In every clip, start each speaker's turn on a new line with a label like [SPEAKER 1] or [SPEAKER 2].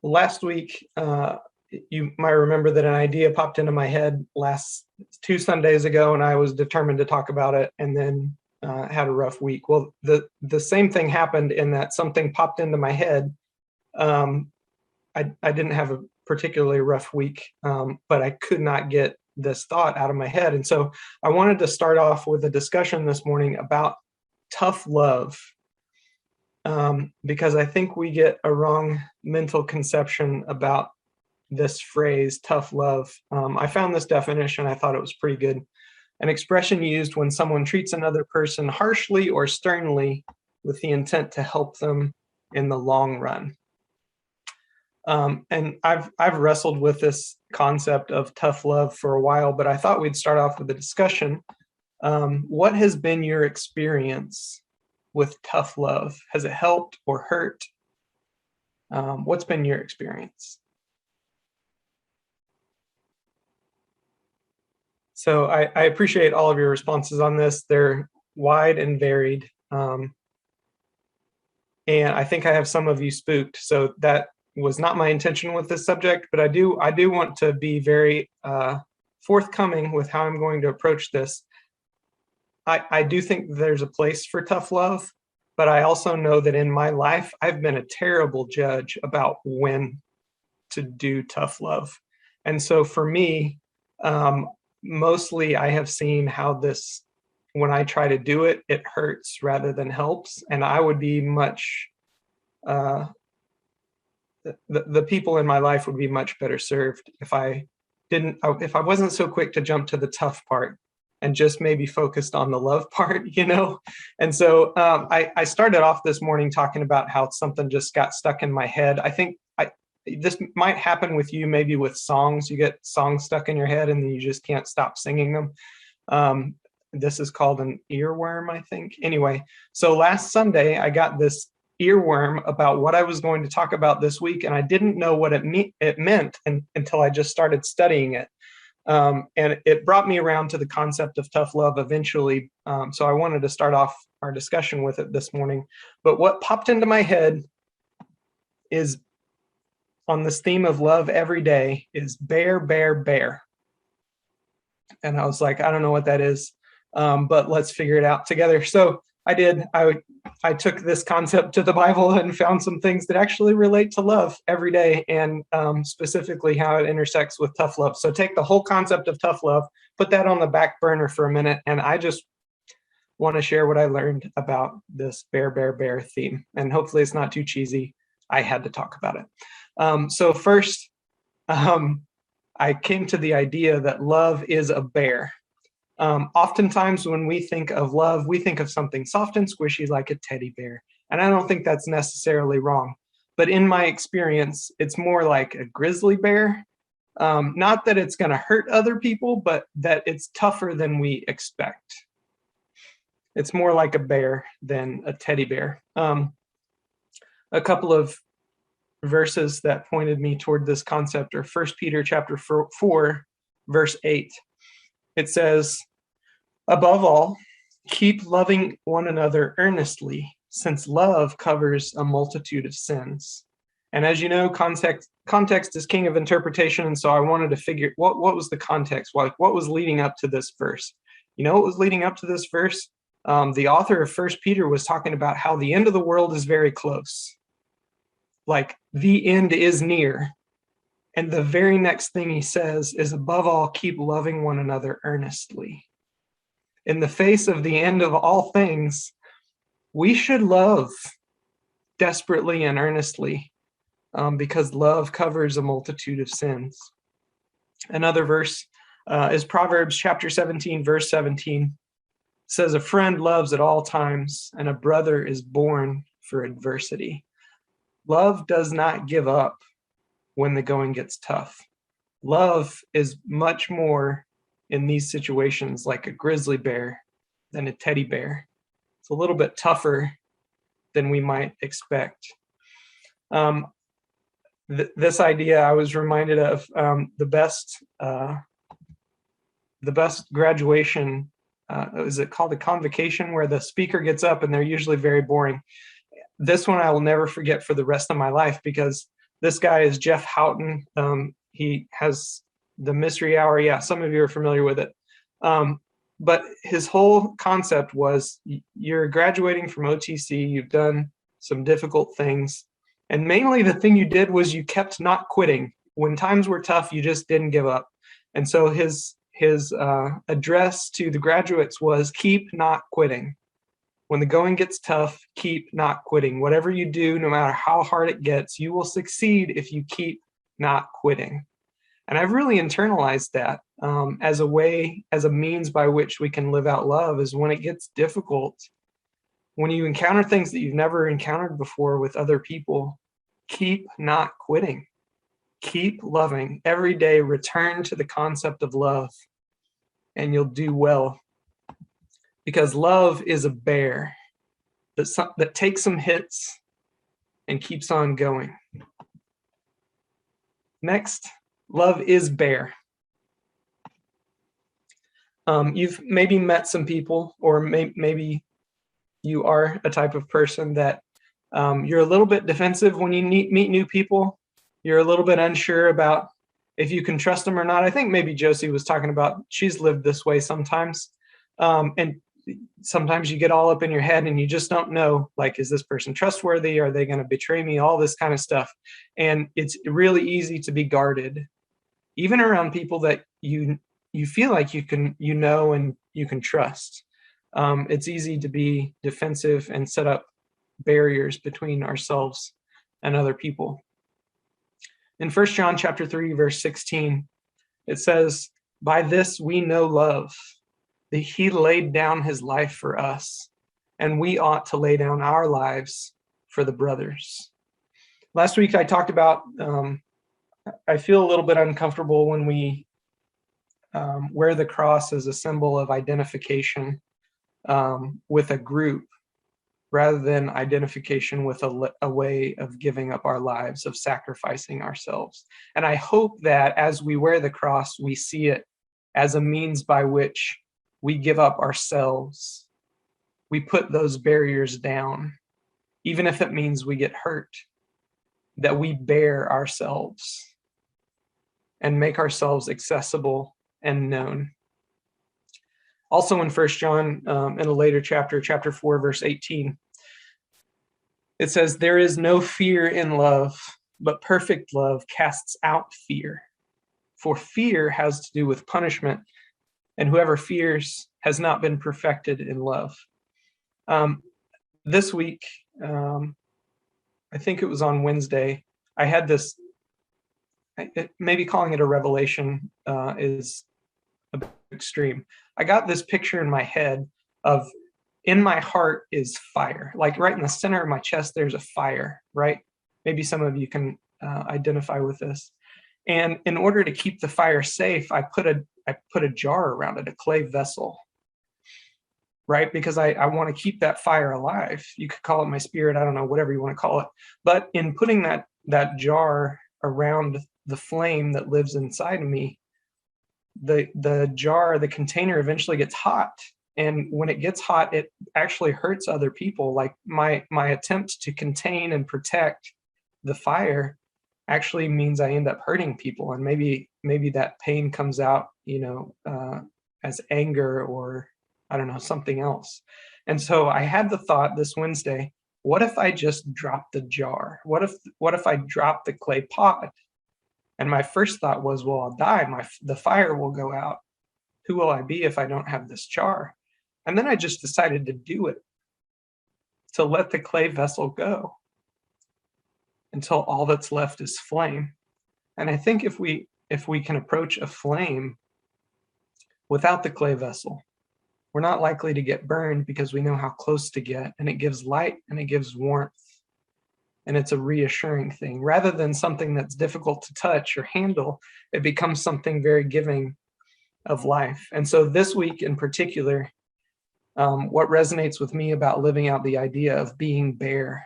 [SPEAKER 1] Last week, you might remember that an idea popped into my head last 2 Sundays ago, and I was determined to talk about it, and then had a rough week. Well, the same thing happened in that something popped into my head. Um, I didn't have a particularly rough week, but I could not get this thought out of my head, and so I wanted to start off with a discussion this morning about tough love, because I think we get a wrong mental conception about this phrase, tough love. I found this definition, I thought it was pretty good. An expression used when someone treats another person harshly or sternly with the intent to help them in the long run. And I've wrestled with this concept of tough love for a while, but I thought we'd start off with a discussion. What has been your experience with tough love? Has it helped or hurt? What's been your experience? So I appreciate all of your responses on this. They're wide and varied. And I think I have some of you spooked. So that was not my intention with this subject, but I do want to be very forthcoming with how I'm going to approach this. I do think there's a place for tough love, but I also know that in my life, I've been a terrible judge about when to do tough love. And so for me, mostly I have seen how this, when I try to do it, it hurts rather than helps. And I would be much, the people in my life would be much better served if I wasn't so quick to jump to the tough part and just maybe focused on the love part, And so I started off this morning talking about how something just got stuck in my head. I think this might happen with you, maybe with songs. You get songs stuck in your head and then you just can't stop singing them. This is called an earworm, I think. Anyway, so last Sunday, I got this earworm about what I was going to talk about this week, and I didn't know what it meant until I just started studying it. And it brought me around to the concept of tough love eventually. So I wanted to start off our discussion with it this morning. But what popped into my head is, on this theme of love every day, is bear, bear, bear. And I was like, I don't know what that is, but let's figure it out together. So I did. I took this concept to the Bible and found some things that actually relate to love every day, and specifically how it intersects with tough love. So take the whole concept of tough love, put that on the back burner for a minute, and I just want to share what I learned about this bear, bear, bear theme. And hopefully it's not too cheesy. I had to talk about it. So first, I came to the idea that love is a bear. Oftentimes when we think of love, we think of something soft and squishy like a teddy bear. And I don't think that's necessarily wrong. But in my experience, it's more like a grizzly bear. Not that it's going to hurt other people, but that it's tougher than we expect. It's more like a bear than a teddy bear. A couple of verses that pointed me toward this concept are 1 Peter chapter 4, verse 8. It says, above all, keep loving one another earnestly, since love covers a multitude of sins. And as you know, context is king of interpretation. And so I wanted to figure what was the context? What was leading up to this verse? You know what was leading up to this verse? The author of 1 Peter was talking about how the end of the world is very close. Like the end is near. And the very next thing he says is, above all, keep loving one another earnestly. In the face of the end of all things, we should love desperately and earnestly, because love covers a multitude of sins. Another verse is Proverbs chapter 17, verse 17. It says, a friend loves at all times, and a brother is born for adversity. Love does not give up when the going gets tough. Love is much more in these situations like a grizzly bear than a teddy bear. It's a little bit tougher than we might expect. This idea I was reminded of, the best graduation, is it called a convocation, where the speaker gets up and they're usually very boring. This one I will never forget for the rest of my life, because This guy is Jeff Houghton. He has the Mystery Hour. Yeah, some of you are familiar with it. But his whole concept was you're graduating from OTC, you've done some difficult things, and mainly the thing you did was you kept not quitting. When times were tough, you just didn't give up. And so his address to the graduates was keep not quitting. When the going gets tough, keep not quitting. Whatever you do, no matter how hard it gets, you will succeed if you keep not quitting. And I've really internalized that as a way, as a means by which we can live out love, is when it gets difficult, when you encounter things that you've never encountered before with other people, keep not quitting. Keep loving. Every day, return to the concept of love, and you'll do well. Because love is a bear that takes some hits and keeps on going. Next, love is bear. You've maybe met some people, or maybe you are a type of person that you're a little bit defensive when you meet new people. You're a little bit unsure about if you can trust them or not. I think maybe Josie was talking about she's lived this way sometimes. And sometimes you get all up in your head and you just don't know, like, is this person trustworthy? Are they going to betray me? All this kind of stuff. And it's really easy to be guarded, even around people that you feel like you can, and you can trust. It's easy to be defensive and set up barriers between ourselves and other people. In 1 John chapter 3, verse 16, it says, "By this we know love, that he laid down his life for us, and we ought to lay down our lives for the brothers." Last week I talked about, I feel a little bit uncomfortable when we wear the cross as a symbol of identification with a group, rather than identification with a way of giving up our lives, of sacrificing ourselves. And I hope that as we wear the cross, we see it as a means by which we give up ourselves. We put those barriers down, even if it means we get hurt, that we bear ourselves and make ourselves accessible and known. Also in 1 John, in a later chapter, chapter 4, verse 18, it says, "There is no fear in love, but perfect love casts out fear. For fear has to do with punishment, and whoever fears has not been perfected in love." This week, I think it was on Wednesday, I had this, maybe calling it a revelation is a bit extreme. I got this picture in my head of, in my heart is fire. Like right in the center of my chest, there's a fire, right? Maybe some of you can identify with this. And in order to keep the fire safe, I put a jar around it, a clay vessel, right? Because I want to keep that fire alive. You could call it my spirit, I don't know, whatever you want to call it. But in putting that jar around the flame that lives inside of me, the jar, the container eventually gets hot. And when it gets hot, it actually hurts other people. Like my attempt to contain and protect the fire actually means I end up hurting people. And maybe that pain comes out, as anger, or I don't know, something else. And so I had the thought this Wednesday, what if I just dropped the jar? What if I dropped the clay pot? And my first thought was, well, I'll die. The fire will go out. Who will I be if I don't have this jar? And then I just decided to do it, to let the clay vessel go until all that's left is flame. And I think if we can approach a flame without the clay vessel, we're not likely to get burned, because we know how close to get, and it gives light and it gives warmth. And it's a reassuring thing. Rather than something that's difficult to touch or handle, it becomes something very giving of life. And so this week in particular, what resonates with me about living out the idea of being bare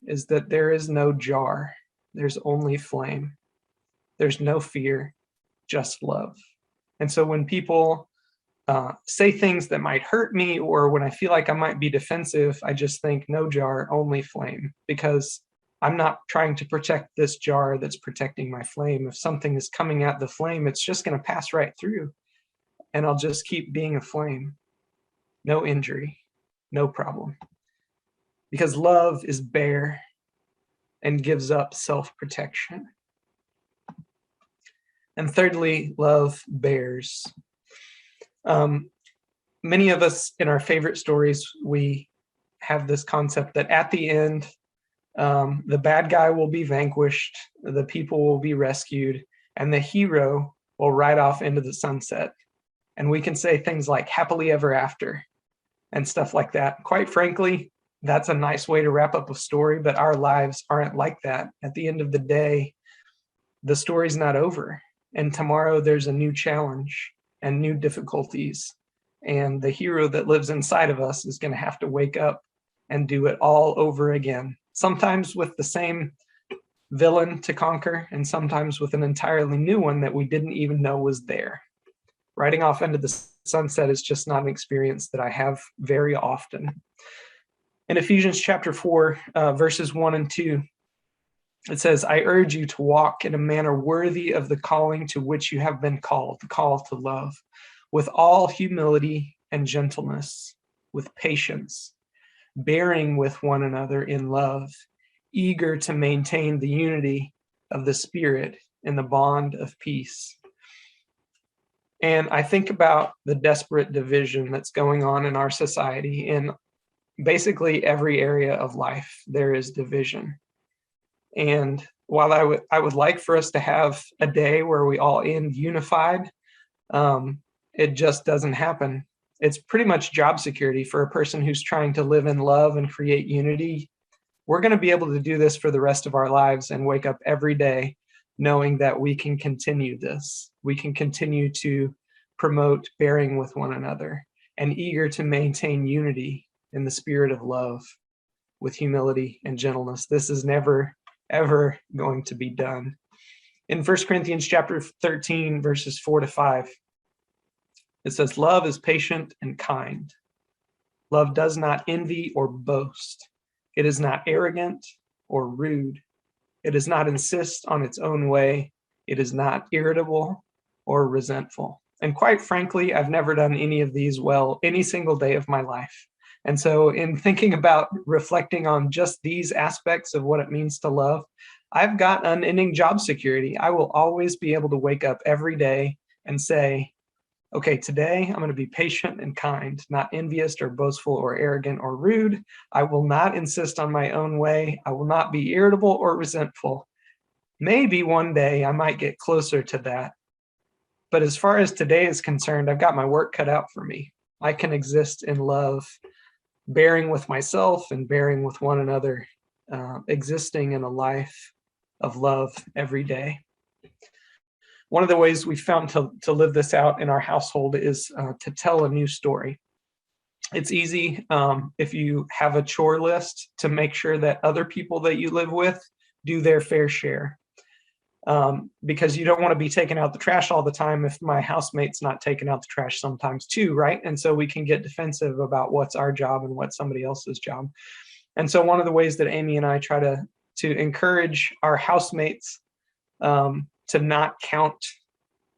[SPEAKER 1] is that there is no jar. There's only flame. There's no fear, just love. And so when people say things that might hurt me, or when I feel like I might be defensive, I just think no jar, only flame, because I'm not trying to protect this jar that's protecting my flame. If something is coming at the flame, it's just going to pass right through, and I'll just keep being a flame. No injury, no problem. Because love is bare and gives up self-protection. And thirdly, love bears. Many of us in our favorite stories, we have this concept that at the end, the bad guy will be vanquished, the people will be rescued, and the hero will ride off into the sunset. And we can say things like happily ever after and stuff like that. Quite frankly, that's a nice way to wrap up a story, but our lives aren't like that. At the end of the day, the story's not over. And tomorrow there's a new challenge and new difficulties. And the hero that lives inside of us is going to have to wake up and do it all over again. Sometimes with the same villain to conquer, and sometimes with an entirely new one that we didn't even know was there. Riding off into the sunset is just not an experience that I have very often. In Ephesians chapter 4, verses 1 and 2, it says, I urge you to walk in a manner worthy of the calling to which you have been called, the call to love, with all humility and gentleness, with patience, bearing with one another in love, eager to maintain the unity of the Spirit in the bond of peace. And I think about the desperate division that's going on in our society. In basically every area of life, there is division. And while I would like for us to have a day where we all end unified, it just doesn't happen. It's pretty much job security for a person who's trying to live in love and create unity. We're going to be able to do this for the rest of our lives and wake up every day knowing that we can continue this. We can continue to promote bearing with one another and eager to maintain unity in the spirit of love with humility and gentleness. This is never, ever going to be done. In 1 Corinthians chapter 13, verses 4-5, it says, love is patient and kind. Love does not envy or boast. It is not arrogant or rude. It does not insist on its own way. It is not irritable or resentful. And quite frankly, I've never done any of these well any single day of my life. And so in thinking about reflecting on just these aspects of what it means to love, I've got unending job security. I will always be able to wake up every day and say, okay, today I'm going to be patient and kind, not envious or boastful or arrogant or rude. I will not insist on my own way. I will not be irritable or resentful. Maybe one day I might get closer to that. But as far as today is concerned, I've got my work cut out for me. I can exist in love, bearing with myself and bearing with one another, existing in a life of love every day. One of the ways we found to live this out in our household is to tell a new story. It's easy if you have a chore list to make sure that other people that you live with do their fair share. Because you don't want to be taking out the trash all the time if my housemate's not taking out the trash sometimes too, right? And so we can get defensive about what's our job and what's somebody else's job. And so one of the ways that Amy and I try to encourage our housemates to not count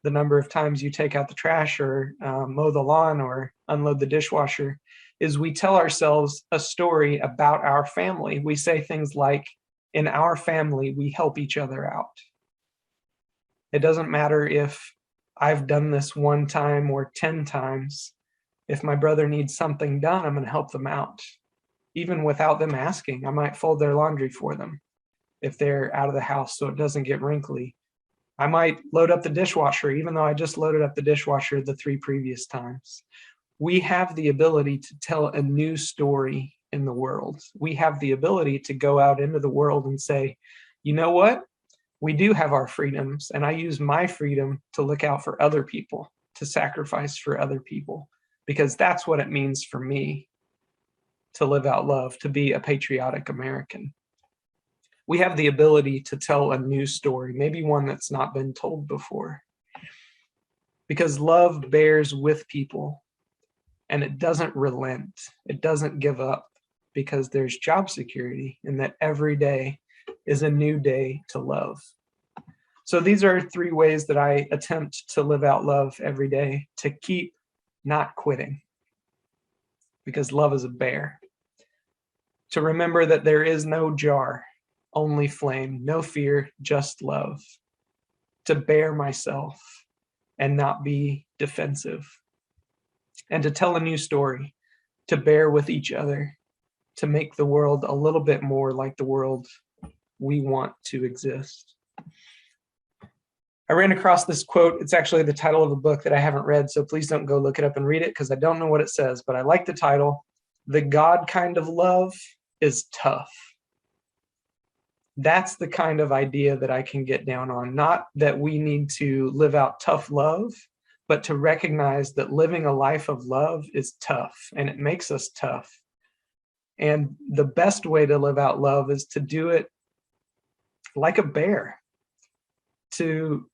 [SPEAKER 1] the number of times you take out the trash or mow the lawn or unload the dishwasher is we tell ourselves a story about our family. We say things like, in our family, we help each other out. It doesn't matter if I've done this one time or 10 times. If my brother needs something done, I'm going to help them out. Even without them asking, I might fold their laundry for them if they're out of the house so it doesn't get wrinkly. I might load up the dishwasher, even though I just loaded up the dishwasher the 3 previous times. We have the ability to tell a new story in the world. We have the ability to go out into the world and say, you know what? We do have our freedoms, and I use my freedom to look out for other people, to sacrifice for other people, because that's what it means for me to live out love, to be a patriotic American. We have the ability to tell a new story, maybe one that's not been told before, because love bears with people and it doesn't relent. It doesn't give up because there's job security and that every day is a new day to love. So these are 3 ways that I attempt to live out love every day, to keep not quitting, because love is a bear. To remember that there is no jar, only flame, no fear, just love. To bear myself and not be defensive. And to tell a new story, to bear with each other, to make the world a little bit more like the world we want to exist. I ran across this quote. It's actually the title of a book that I haven't read, so please don't go look it up and read it because I don't know what it says, but I like the title. The God kind of love is tough. That's the kind of idea that I can get down on. Not that we need to live out tough love, but to recognize that living a life of love is tough and it makes us tough. And the best way to live out love is to do it like a bear, to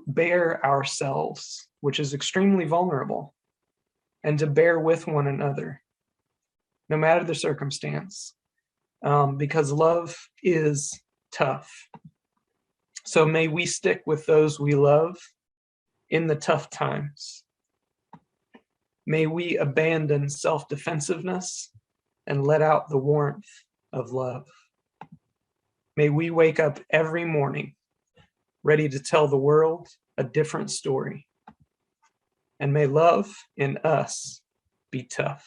[SPEAKER 1] bear ourselves, which is extremely vulnerable, and to bear with one another, no matter the circumstance, because love is tough. So may we stick with those we love in the tough times. May we abandon self-defensiveness and let out the warmth of love. May we wake up every morning ready to tell the world a different story. And may love in us be tough.